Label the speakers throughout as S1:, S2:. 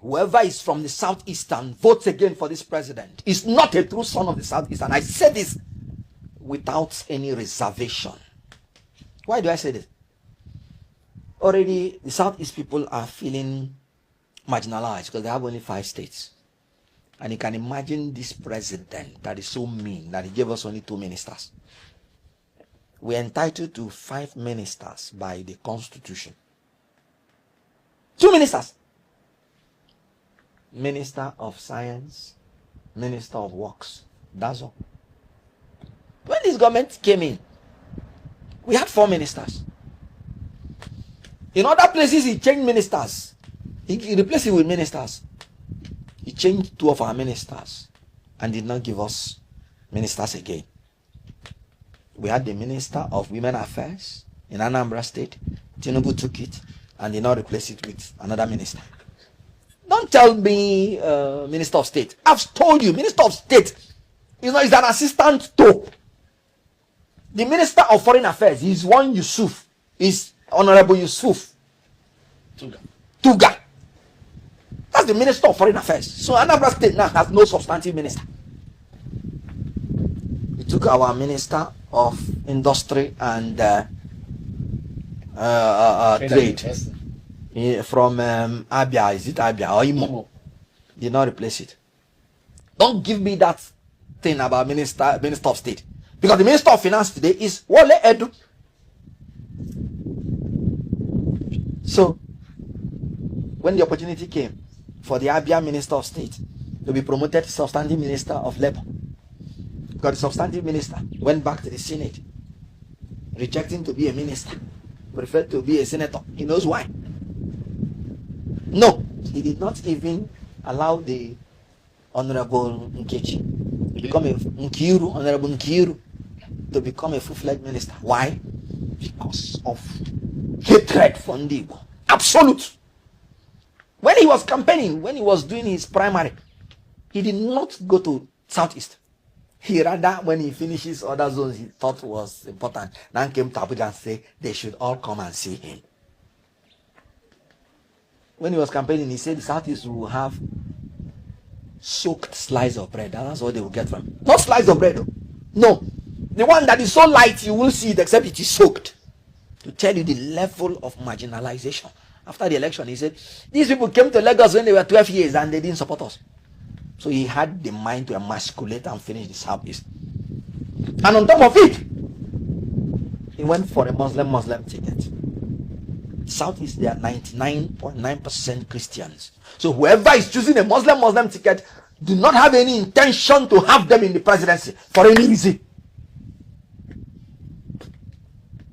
S1: whoever is from the Southeast and votes again for this president is not a true son of the Southeast. And I say this without any reservation. Why do I say this? Already, the Southeast people are feeling marginalized because they have only 5 states. And you can imagine this president that is so mean that he gave us only 2 ministers. We're entitled to 5 ministers by the Constitution. 2 ministers. Minister of Science, Minister of Works. That's all. When this government came in, we had 4 ministers. In other places, he changed ministers. He replaced it with ministers. He changed 2 of our ministers and did not give us ministers again. We had the Minister of Women Affairs in Anambra State. Tinubu took it and did not replace it with another minister. Don't tell me Minister of State. I've told you, Minister of State is an assistant to the Minister of Foreign Affairs. Is one Yusuf. Is Honorable Yusuf Tuga. That's the Minister of Foreign Affairs. So Anambra State now has no substantive minister. We took our Minister of Industry and Trade from Abia. Is it Abia or Imo? Did not replace it. Don't give me that thing about Minister of State. Because the Minister of Finance today is Wole Edu. So, when the opportunity came for the Abia Minister of State to be promoted to substantive Minister of Labor, because the substantive minister went back to the Senate, rejecting to be a minister, preferred to be a senator. He knows why. No, he did not even allow the Honorable Nkechi to become a Nkiru, Honorable Nkiru, to become a full-fledged minister. Why? Because of hatred for Ndigo. Absolute. When he was campaigning, when he was doing his primary, he did not go to Southeast. He rather, when he finishes other zones he thought was important, now came to Abuja and say they should all come and see him. When he was campaigning, he said the Southeast will have soaked slice of bread. That's what they will get from him. Not slice of bread, though. No. The one that is so light, you will see it except it is soaked. To tell you the level of marginalization. After the election, he said, these people came to Lagos when they were 12 years and they didn't support us. So he had the mind to emasculate and finish the Southeast. And on top of it, he went for a Muslim ticket. Southeast, they are 99.9% Christians. So whoever is choosing a Muslim ticket do not have any intention to have them in the presidency for any reason.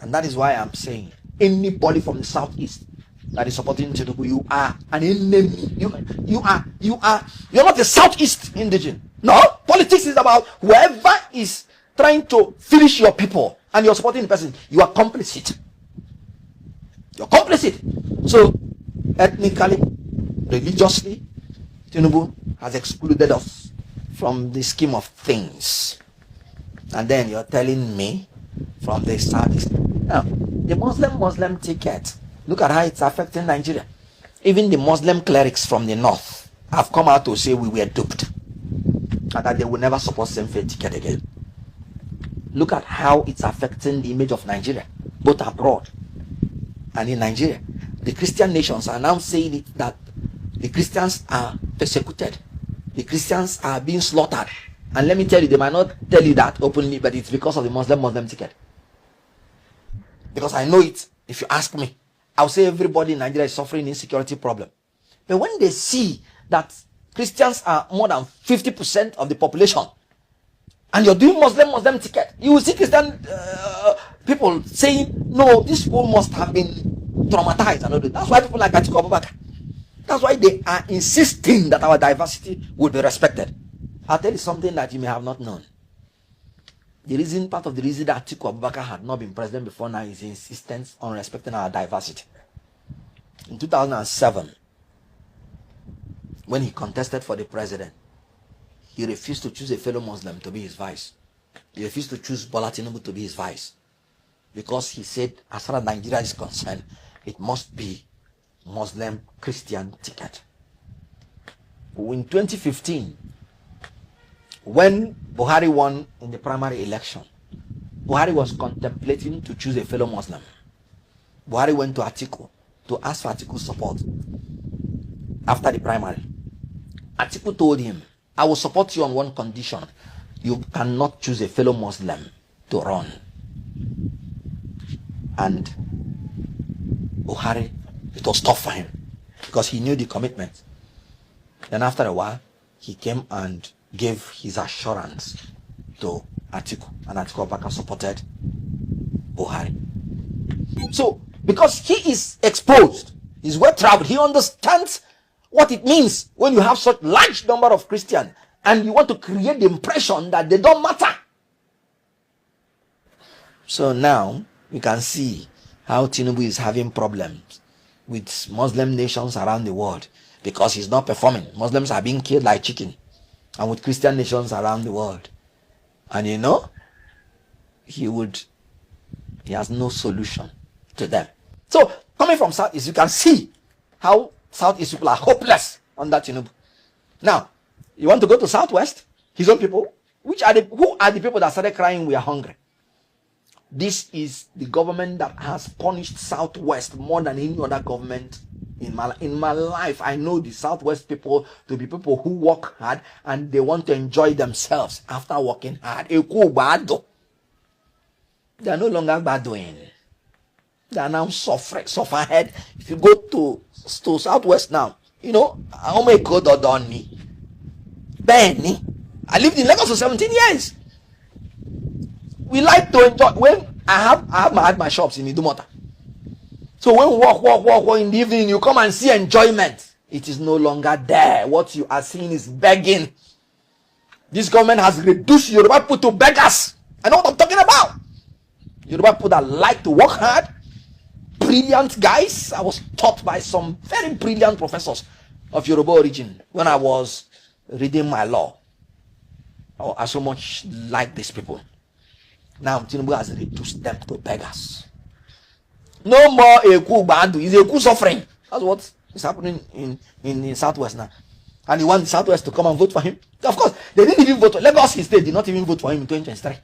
S1: And that is why I'm saying, anybody from the Southeast that is supporting Tinubu, you are an enemy. You're not a Southeast indigene. No, politics is about whoever is trying to finish your people and you're supporting the person, you are complicit. You're complicit. So, ethnically, religiously, Tinubu has excluded us from the scheme of things. And then you're telling me from the Southeast. Now, the Muslim ticket, look at how it's affecting Nigeria. Even the Muslim clerics from the north have come out to say we were duped and that they will never support same-faith ticket again. Look at how it's affecting the image of Nigeria, both abroad and in Nigeria. The Christian nations are now saying it that the Christians are persecuted. The Christians are being slaughtered. And let me tell you, they might not tell you that openly, but it's because of the Muslim ticket. Because I know it. If you ask me, I'll say everybody in Nigeria is suffering insecurity problem. But when they see that Christians are more than 50% of the population, and you're doing Muslim ticket, you will see Christian people saying, no, these people must have been traumatized. And all that. That's why people like Atiku Abubakar. That's why they are insisting that our diversity will be respected. I'll tell you something that you may have not known. Part of the reason that Atiku Abubakar had not been president before now is his insistence on respecting our diversity. In 2007, when he contested for the president, he refused to choose a fellow Muslim to be his vice. He refused to choose Bola Tinubu to be his vice. Because he said, as far as Nigeria is concerned, it must be Muslim Christian ticket. in 2015, when Buhari won in the primary election, Buhari was contemplating to choose a fellow Muslim. Buhari went to Atiku to ask for Atiku's support after the primary. Atiku told him, I will support you on one condition. You cannot choose a fellow Muslim to run. And Buhari, it was tough for him because he knew the commitment. Then after a while, he came and gave his assurance to Atiku, and Atiku Abubakar supported Buhari. So, because he is exposed, he's well traveled, he understands what it means when you have such large number of Christians and you want to create the impression that they don't matter. So now you can see how Tinubu is having problems with Muslim nations around the world because he's not performing. Muslims are being killed like chicken, and with Christian nations around the world. And you know, he has no solution to them. So coming from Southeast, you can see how Southeast people are hopeless under Tinubu. Now, you want to go to Southwest, his own people, who are the people that started crying, we are hungry? This is the government that has punished Southwest more than any other government in my life. I know the Southwest people to be people who work hard and they want to enjoy themselves after working hard. They are no longer bad doing. They are now sufferhead. If you go to Southwest now, you know, how many code or done me? Benny, I lived in Lagos for 17 years. We like to enjoy. When I had my shops in Idumota. So when we walk in the evening, you come and see enjoyment. It is no longer there. What you are seeing is begging. This government has reduced Yoruba people to beggars. I know what I'm talking about. Yoruba people that like to work hard, brilliant guys. I was taught by some very brilliant professors of Yoruba origin when I was reading my law. I so much like these people. Now Tinubu has reduced them to beggars. No more Eku Bandu. It's Eku suffering. That's what is happening in Southwest now. And he wants the Southwest to come and vote for him. Of course, they didn't even vote. Lagos State did not even vote for him in 2023.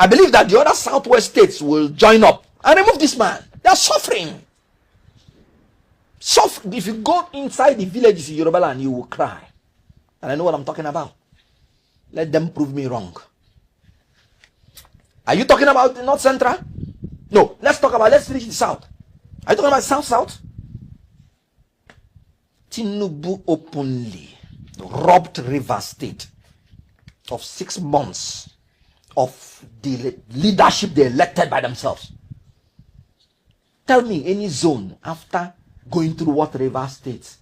S1: I believe that the other Southwest states will join up and remove this man. They are suffering. If you go inside the villages in Yoruba land, you will cry. And I know what I'm talking about. Let them prove me wrong. Are you talking about the North Central? No. Let's finish the South. Are you talking about South? Tinubu openly robbed Rivers State of 6 months of the leadership they elected by themselves. Tell me any zone after going through what Rivers State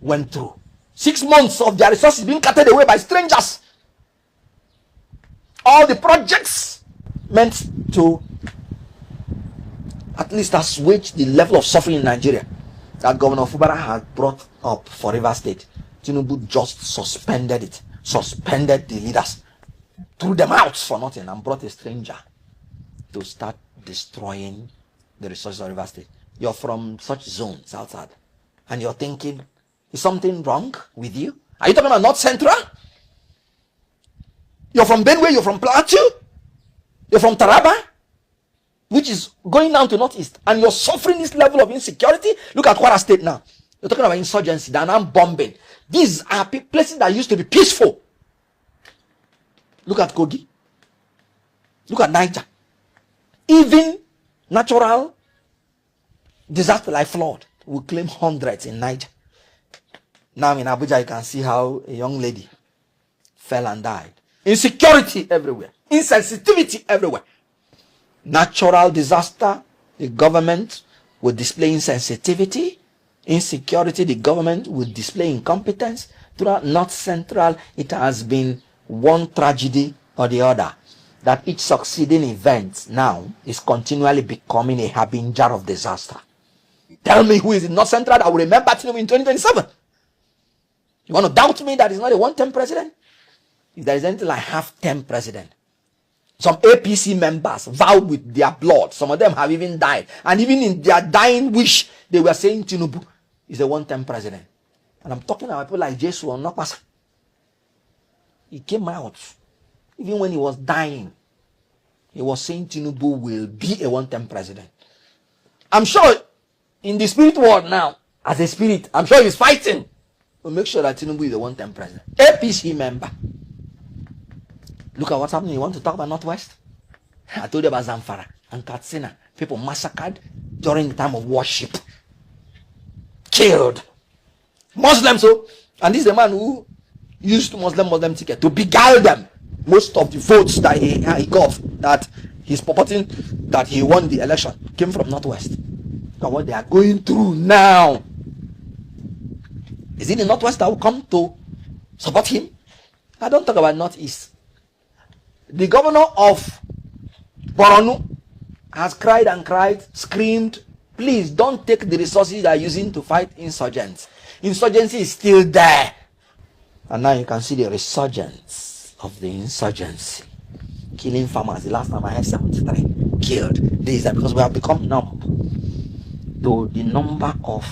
S1: went through. 6 months of their resources being carted away by strangers. All the projects meant to at least assuage the level of suffering in Nigeria that Governor Fubara had brought up for Rivers State. Tinubu just suspended it, suspended the leaders, threw them out for nothing, and brought a stranger to start destroying the resources of Rivers State. You're from such zones outside, and you're thinking, is something wrong with you? Are you talking about North Central? You're from Benue, you're from Plateau, you're from Taraba, which is going down to Northeast, and you're suffering this level of insecurity. Look at Kwara State now. You're talking about insurgency, they're now bombing. These are places that used to be peaceful. Look at Kogi. Look at Niger. Even natural disaster like flood will claim hundreds in Niger. Now in Abuja, you can see how a young lady fell and died. Insecurity everywhere. Insensitivity everywhere. Natural disaster, the government will display insensitivity. Insecurity, the government will display incompetence. Throughout North Central, it has been one tragedy or the other. That each succeeding event now is continually becoming a harbinger of disaster. Tell me who is in North Central that will remember Tinubu in 2027. You want to doubt me that he's not a one-term president? If there is anything like half-term president. Some APC members vowed with their blood. Some of them have even died. And even in their dying wish, they were saying Tinubu is a one-term president. And I'm talking about people like Jesus or Nopasa. He came out. Even when he was dying, he was saying Tinubu will be a one-term president. I'm sure in the spirit world now, as a spirit, I'm sure he's fighting to make sure that Tinubu is a one-term president. APC member. Look at what's happening. You want to talk about Northwest? I told you about Zamfara and Katsina. People massacred during the time of worship. Killed. Muslims, so. And this is the man who used Muslim ticket to beguile them. Most of the votes that he got, that he's purporting that he won the election, came from Northwest. And what they are going through now. Is it the Northwest that will come to support him? I don't talk about Northeast. The governor of Borno has cried and cried, screamed, please don't take the resources that are using to fight insurgents. Insurgency is still there. And now you can see the resurgence of the insurgency. Killing farmers. The last time I heard 73 killed. This is because we have become numb to the number of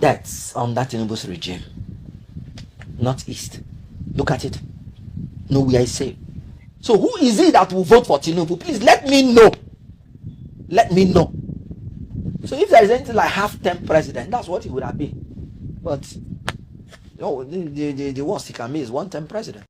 S1: deaths on that Tinubu's regime. Northeast. Look at it. Nowhere is safe. So who is it that will vote for Tinubu? Please let me know. Let me know. So if there is anything like half-term president, that's what it would have been. But the worst he can be is one-term president.